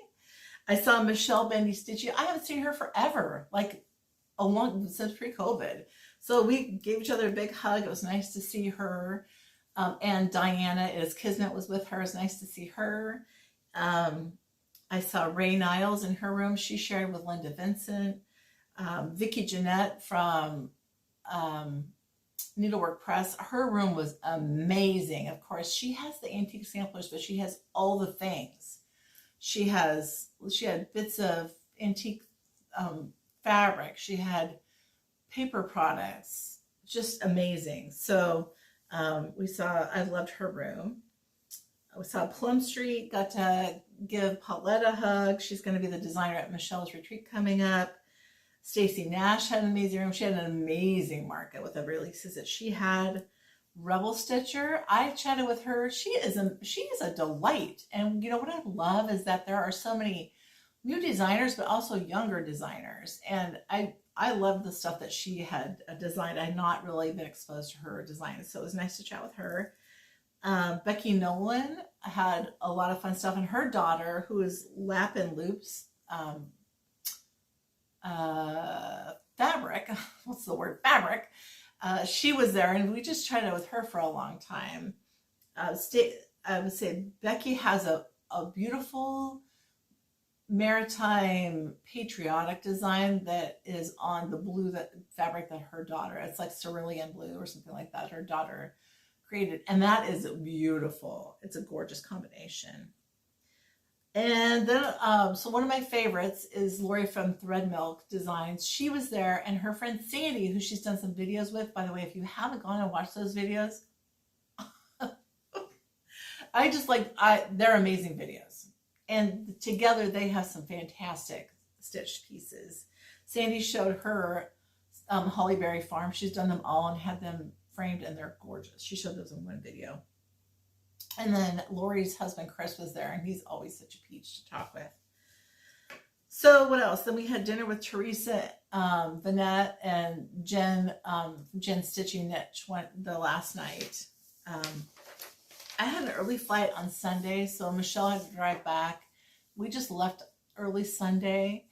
I saw Michelle Bendy Stitchy. I haven't seen her forever, since pre-COVID. So we gave each other a big hug. It was nice to see her. And Diana Kismet was with her. It was nice to see her. I saw Ray Niles in her room. She shared with Linda Vincent. Vicki Jeanette from Needlework Press. Her room was amazing. Of course, she has the antique samplers, but she has all the things. She had bits of antique fabric. She had paper products. Just amazing. So I loved her room. We saw Plum Street, got to give Paulette a hug. She's going to be the designer at Michelle's retreat coming up. Stacy Nash had an amazing room. She had an amazing market with the releases that she had. Rebel Stitcher, I chatted with her. She is a delight. And what I love is that there are so many new designers, but also younger designers. And I love the stuff that she had designed. I had not really been exposed to her design, so it was nice to chat with her. Becky Nolan had a lot of fun stuff, and her daughter, who is Lap and Loops fabric, what's the word, fabric, she was there, and we just chatted with her for a long time. I would say Becky has a beautiful maritime patriotic design that is on the blue fabric that her daughter, it's like cerulean blue or something like that, her daughter created, and that is beautiful. It's a gorgeous combination. And then so one of my favorites is Lori from Thread Milk Designs. She was there, and her friend Sandy, who she's done some videos with. By the way, if you haven't gone and watched those videos, I just like, they're amazing videos. And together they have some fantastic stitched pieces. Sandy showed her Hollyberry Farm. She's done them all and had them framed, and they're gorgeous. She showed those in one video. And then Lori's husband Chris was there, and he's always such a peach to talk with. So what else? Then we had dinner with Teresa, Vanette, and Jen, Jen Stitching Niche went the last night. I had an early flight on Sunday, so Michelle had to drive back. We just left early Sunday.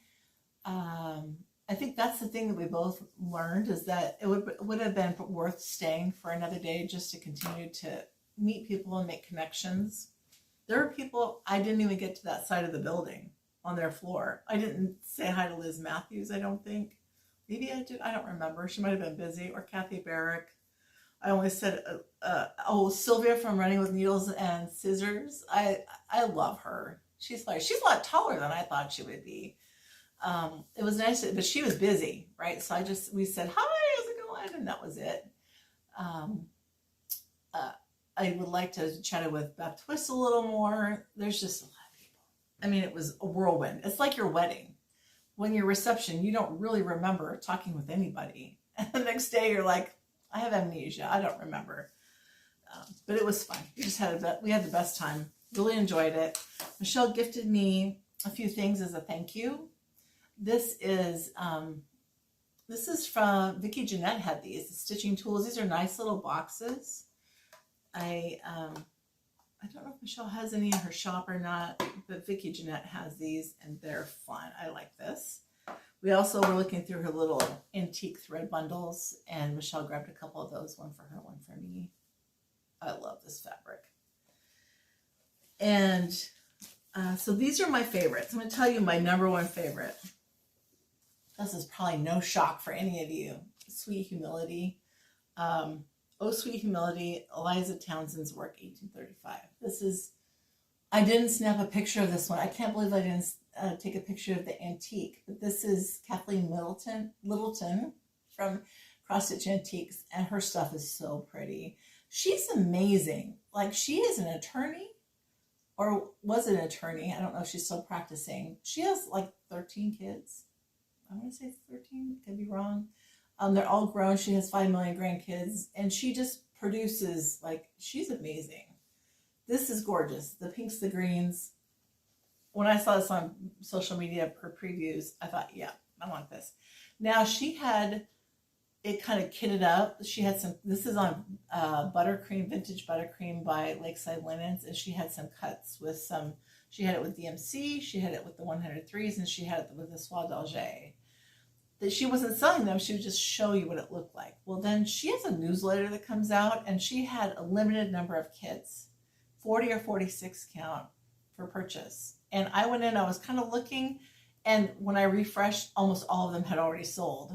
I think that's the thing that we both learned, is that it would have been worth staying for another day just to continue to meet people and make connections. There are people, I didn't even get to that side of the building on their floor. I didn't say hi to Liz Matthews, I don't think. Maybe I did, I don't remember. She might have been busy. Or Kathy Barrick. I only said, Sylvia from Running with Needles and Scissors. I love her. She's like, she's a lot taller than I thought she would be. It was nice, but she was busy, right? So we said, hi, how's it going? And that was it. I would like to chat with Beth Twist a little more. There's just a lot of people. I mean, it was a whirlwind. It's like your wedding. When your reception, you don't really remember talking with anybody. And the next day you're like, I have amnesia. I don't remember. But it was fun. We had the best time. Really enjoyed it. Michelle gifted me a few things as a thank you. This is from Vicki Jeanette had these, the stitching tools. These are nice little boxes. I don't know if Michelle has any in her shop or not, but Vicki Jeanette has these and they're fun. I like this. We also were looking through her little antique thread bundles, and Michelle grabbed a couple of those, one for her, one for me. I love this fabric. And so these are my favorites. I'm going to tell you my number one favorite. This is probably no shock for any of you. Sweet Humility. Oh, Sweet Humility, Eliza Townsend's work, 1835. This is, I didn't snap a picture of this one. I can't believe I didn't take a picture of the antique, but this is Kathleen Littleton from Cross Stitch Antiques, and her stuff is so pretty. She's amazing. Like, she is an attorney, or was an attorney. I don't know if she's still practicing. She has like 13 kids. I want to say 13, could be wrong. They're all grown. She has 5 million grandkids, and she just produces, like, she's amazing. This is gorgeous. The pinks, the greens. When I saw this on social media per previews, I thought, yeah, I want this. Now, she had it kind of kitted up. She had some, this is on Buttercream, Vintage Buttercream by Lakeside Linens, and she had some cuts with some, she had it with DMC, she had it with the 103s, and she had it with the Soie d'Alger. That she wasn't selling them, she would just show you what it looked like. Well, then she has a newsletter that comes out, and she had a limited number of kits, 40 or 46 count for purchase. And I went in, I was kind of looking, and when I refreshed, almost all of them had already sold.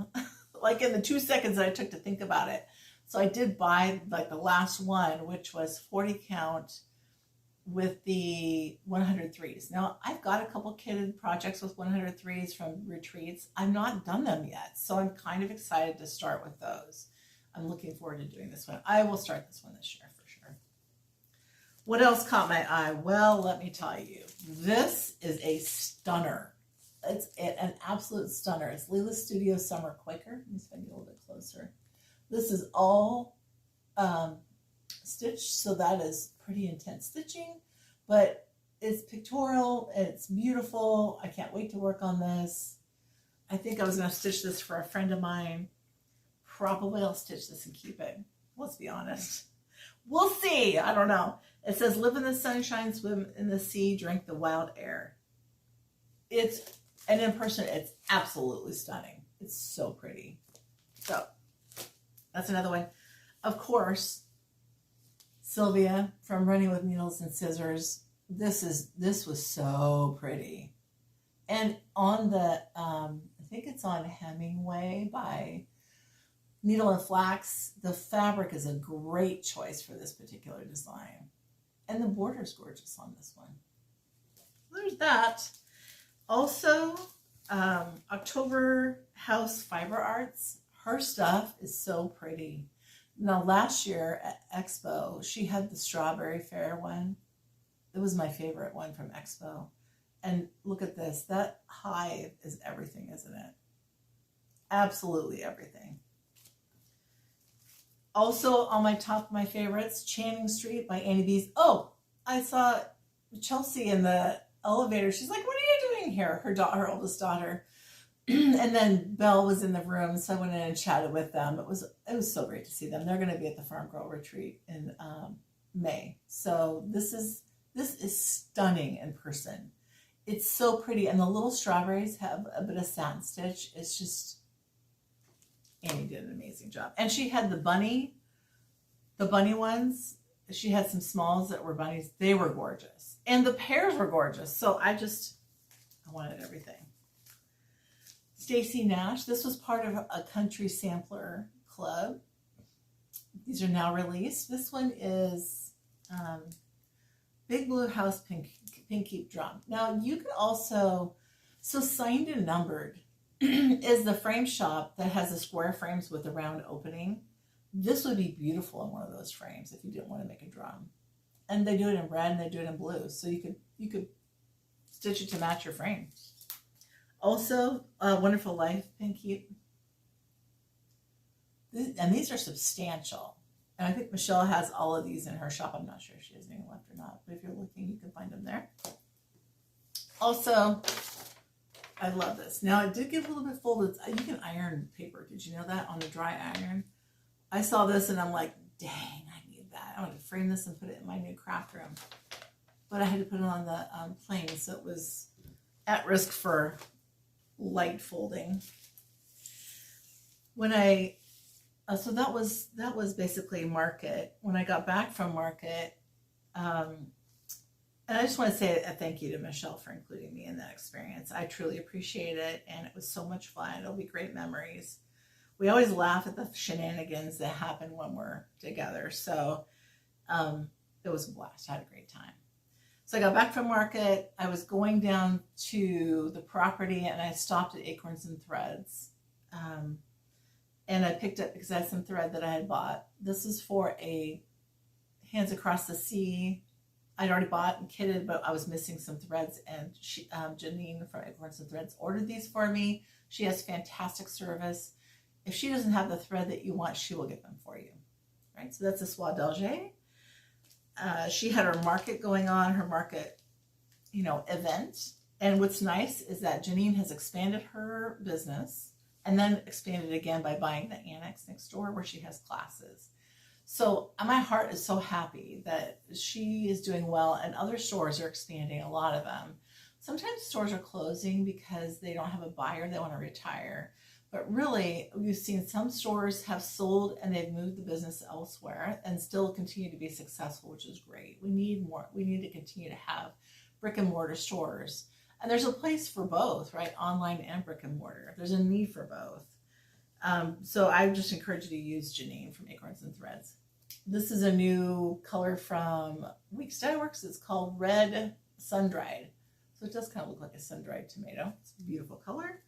Like in the 2 seconds that I took to think about it. So I did buy like the last one, which was 40 count with the 103s. Now, I've got a couple kitted projects with 103s from retreats. I've not done them yet, so I'm kind of excited to start with those. I'm looking forward to doing this one. I will start this one this year for sure. What else caught my eye? Well, let me tell you. This is a stunner. It's an absolute stunner. It's Leela's Studio Summer Quaker. Let me spin you a little bit closer. This is all stitched, so that is pretty intense stitching, but it's pictorial, it's beautiful. I can't wait to work on this. I think I was going to stitch this for a friend of mine. Probably I'll stitch this and keep it. Let's be honest. We'll see. I don't know. It says, live in the sunshine, swim in the sea, drink the wild air. And in person, it's absolutely stunning. It's so pretty. So that's another one. Of course, Sylvia from Running with Needles and Scissors. This was so pretty. And on the, I think it's on Hemingway by Needle and Flax. The fabric is a great choice for this particular design. And the border's gorgeous on this one. There's that. Also, October House Fiber Arts. Her stuff is so pretty. Now, last year at Expo, she had the Strawberry Fair one. It was my favorite one from Expo. And look at this. That hive is everything, isn't it? Absolutely everything. Also on my top of my favorites, Channing Street by Annie B's. Oh, I saw Chelsea in the elevator. She's like, what are you doing here? Her oldest daughter. And then Belle was in the room, so I went in and chatted with them. It was so great to see them. They're going to be at the Farm Girl Retreat in May. So this is stunning in person. It's so pretty, and the little strawberries have a bit of satin stitch. It's just, Annie did an amazing job. And she had the bunny ones. She had some smalls that were bunnies. They were gorgeous, and the pairs were gorgeous. So I wanted everything. Stacy Nash. This was part of a country sampler club. These are now released. This one is Big Blue House Pink Drum. Now you can also, so Signed and Numbered is the frame shop that has the square frames with a round opening. This would be beautiful in one of those frames if you didn't want to make a drum. And they do it in red and they do it in blue. So you could stitch it to match your frame. Also, Wonderful Life Pink Keep. And these are substantial. And I think Michelle has all of these in her shop. I'm not sure if she has any left or not. But if you're looking, you can find them there. Also, I love this. Now, it did get a little bit folded. You can iron paper. Did you know that? On a dry iron. I saw this and I'm like, dang, I need that. I want to frame this and put it in my new craft room. But I had to put it on the plane, so it was at risk for light folding. When so that was basically Market. When I got back from Market, and I just want to say a thank you to Michelle for including me in that experience. I truly appreciate it, and it was so much fun. It'll be great memories. We always laugh at the shenanigans that happen when we're together. So it was a blast. I had a great time. So I got back from Market. I was going down to the property and I stopped at Acorns and Threads. And I picked up, because I had some thread that I had bought. This is for a Hands Across the Sea. I'd already bought and kitted, but I was missing some threads. And Janine from Acorns and Threads ordered these for me. She has fantastic service. If she doesn't have the thread that you want, she will get them for you. Right? So that's a Soie d'Alger. She had her market going on, her market, event. And what's nice is that Janine has expanded her business and then expanded again by buying the annex next door where she has classes. So my heart is so happy that she is doing well, and other stores are expanding, a lot of them. Sometimes stores are closing because they don't have a buyer, they want to retire. But really, we've seen some stores have sold and they've moved the business elsewhere and still continue to be successful, which is great. We need more. We need to continue to have brick and mortar stores. And there's a place for both, right? Online and brick and mortar. There's a need for both. So I just encourage you to use Janine from Acorns and Threads. This is a new color from Weeks Dye Works. It's called Red Sun-Dried. So it does kind of look like a sun-dried tomato. It's a beautiful color.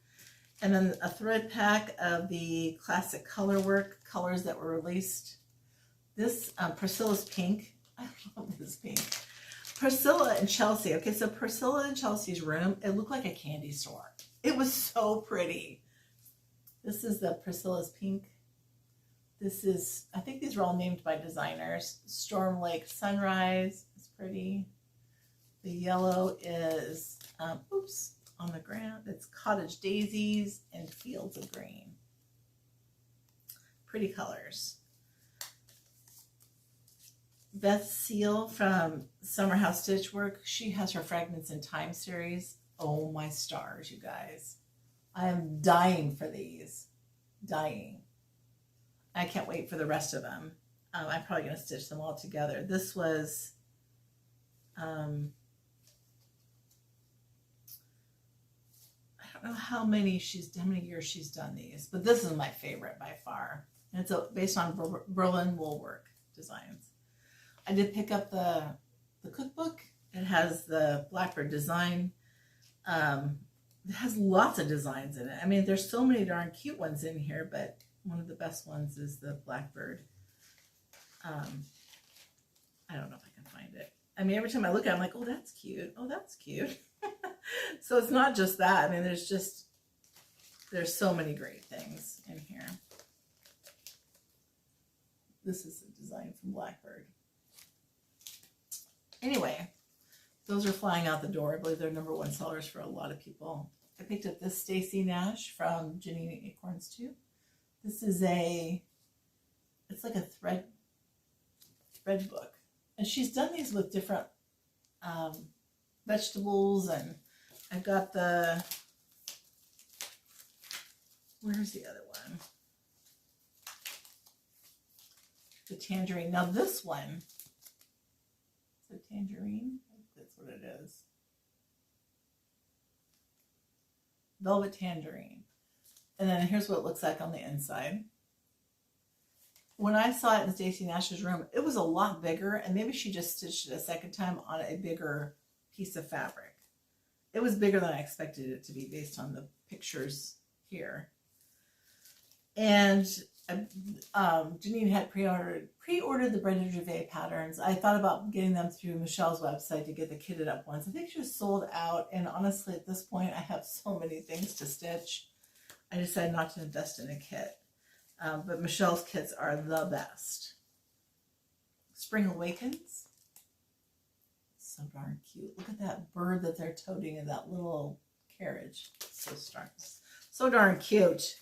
And then a thread pack of the classic colorwork colors that were released. This Priscilla's pink. I love this pink. Priscilla and Chelsea. Okay, so Priscilla and Chelsea's room, it looked like a candy store. It was so pretty. This is the Priscilla's pink. This is, I think these are all named by designers. Storm Lake Sunrise is pretty. The yellow is, on the ground. It's Cottage Daisies and Fields of Green. Pretty colors. Beth Seal from Summer House Stitchwork. She has her Fragments in Time series. Oh my stars, you guys. I am dying for these. Dying. I can't wait for the rest of them. I'm probably going to stitch them all together. This was I don't know how many years she's done these, but this is my favorite by far. And it's based on Berlin woolwork designs. I did pick up the cookbook. It has the Blackbird design. It has lots of designs in it. I mean, there's so many darn cute ones in here, but one of the best ones is the Blackbird. I don't know if I can find it. I mean, every time I look at it, I'm like, oh, that's cute. Oh, that's cute. So it's not just that. I mean, there's so many great things in here. This is a design from Blackbird. Anyway, those are flying out the door. I believe they're #1 sellers for a lot of people. I picked up this Stacy Nash from Janine Acorns too. This is it's like a thread book. And she's done these with different vegetables, and I've got where's the other one? The tangerine. Now this one, is it tangerine? I think that's what it is. Velvet tangerine. And then here's what it looks like on the inside. When I saw it in Stacey Nash's room, it was a lot bigger, and maybe she just stitched it a second time on a bigger piece of fabric. It was bigger than I expected it to be based on the pictures here. And Janine had pre-ordered the Brenda Gervais patterns. I thought about getting them through Michelle's website to get the kitted up ones. I think she was sold out, and honestly, at this point, I have so many things to stitch. I decided not to invest in a kit. But Michelle's kits are the best. Spring Awakens. So darn cute. Look at that bird that they're toting in that little carriage. So darn cute.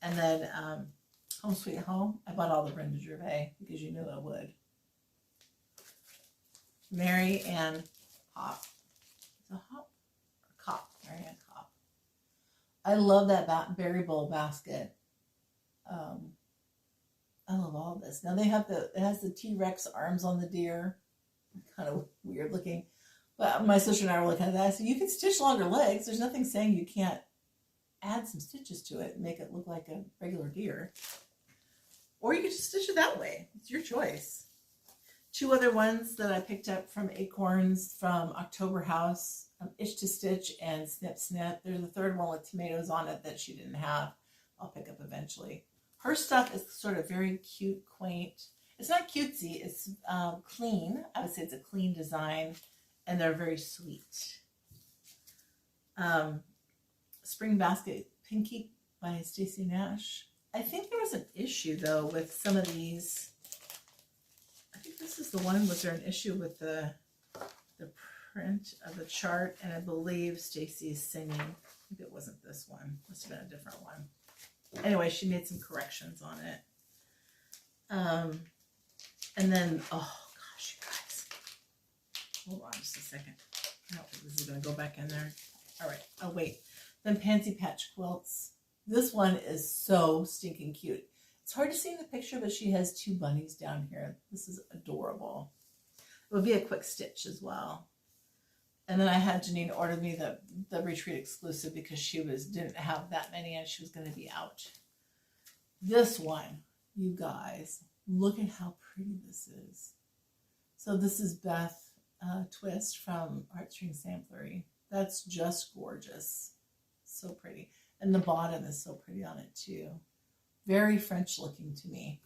And then Home Sweet Home. I bought all the Brenda Gervais because you knew I would. Mary Ann Hop. Is it a hop? Or Cop? Mary Ann Cop. I love that berry bowl basket. I love all this. Now it has the T-Rex arms on the deer. Kind of weird looking. But my sister and I were looking at that. I said, you can stitch longer legs. There's nothing saying you can't add some stitches to it and make it look like a regular deer. Or you could just stitch it that way. It's your choice. 2 other ones that I picked up from Acorns from October House. Itch to Stitch and Snip Snip. There's a third one with tomatoes on it that she didn't have. I'll pick up eventually. Her stuff is sort of very cute, quaint. It's not cutesy, it's clean. I would say it's a clean design, and they're very sweet. Spring Basket Pinky by Stacy Nash. I think there was an issue, though, with some of these. I think this is the one. Was there an issue with the print of the chart? And I believe Stacy is singing. Maybe it wasn't this one. Must have been a different one. Anyway, she made some corrections on it. And then, oh gosh, you guys. Hold on just a second. I don't think this is going to go back in there. All right. Oh, wait. Then Pansy Patch Quilts. This one is so stinking cute. It's hard to see in the picture, but she has 2 bunnies down here. This is adorable. It would be a quick stitch as well. And then I had Janine order me the Retreat exclusive because she didn't have that many and she was going to be out. This one, you guys, look at how pretty this is. So this is Beth Twist from Heartstring Samplery. That's just gorgeous. So pretty. And the bottom is so pretty on it too. Very French looking to me.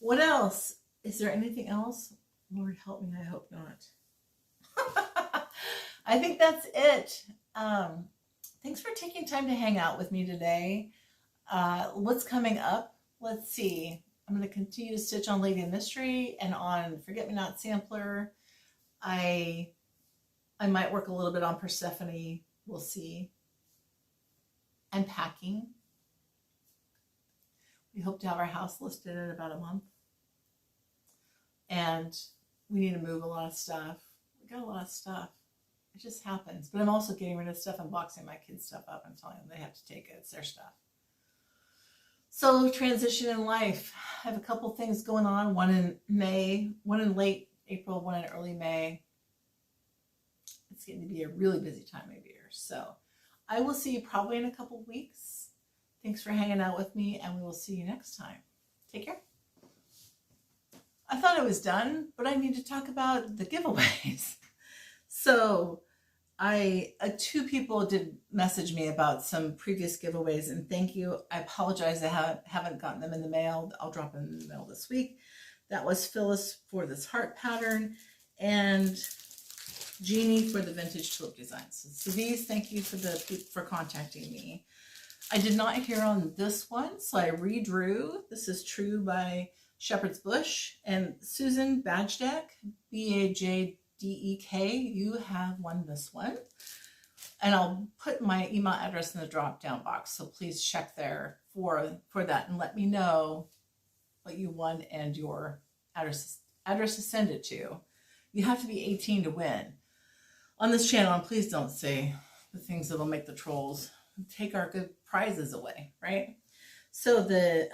What else? Is there anything else? Lord help me, I hope not. I think that's it. Thanks for taking time to hang out with me today. What's coming up? Let's see. I'm going to continue to stitch on Lady of Mystery and on Forget Me Not Sampler. I might work a little bit on Persephone. We'll see. I'm packing. We hope to have our house listed in about a month. And we need to move a lot of stuff. We got a lot of stuff. It just happens. But I'm also getting rid of stuff and boxing my kids' stuff up and telling them they have to take it. It's their stuff. So transition in life. I have a couple things going on. One in May, one in late April, one in early May. It's getting to be a really busy time of year. So I will see you probably in a couple weeks. Thanks for hanging out with me, and we will see you next time. Take care. I thought I was done, but I need to talk about the giveaways. So 2 people did message me about some previous giveaways, and thank you. I apologize I haven't gotten them in the mail. I'll drop them in the mail this week. That was Phyllis for this heart pattern, and Jeannie for the vintage tulip designs. So these, thank you for contacting me. I did not hear on this one, so I redrew. This is True by Shepherd's Bush. And Susan Bajdek, B-A-J-D-E-K, you have won this one. And I'll put my email address in the drop-down box, so please check there for that and let me know what you won and your address to send it to. You have to be 18 to win. On this channel, and please don't say the things that'll make the trolls take our good prizes away, right? So the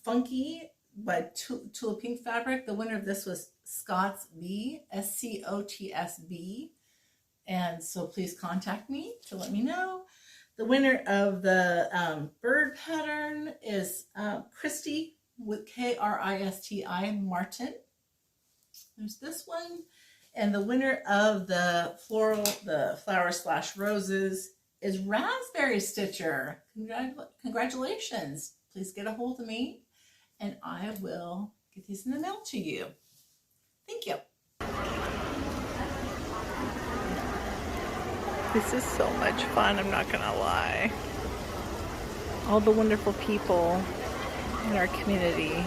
Funky by Tulip Pink Fabric, the winner of this was Scott's B, S-C-O-T-S-B. And so please contact me to let me know. The winner of the bird pattern is Christy with K-R-I-S-T-I Martin. There's this one. And the winner of the flower/roses is Raspberry Stitcher. Congratulations. Please get a hold of me and I will get these in the mail to you. Thank you. This is so much fun, I'm not gonna lie. All the wonderful people in our community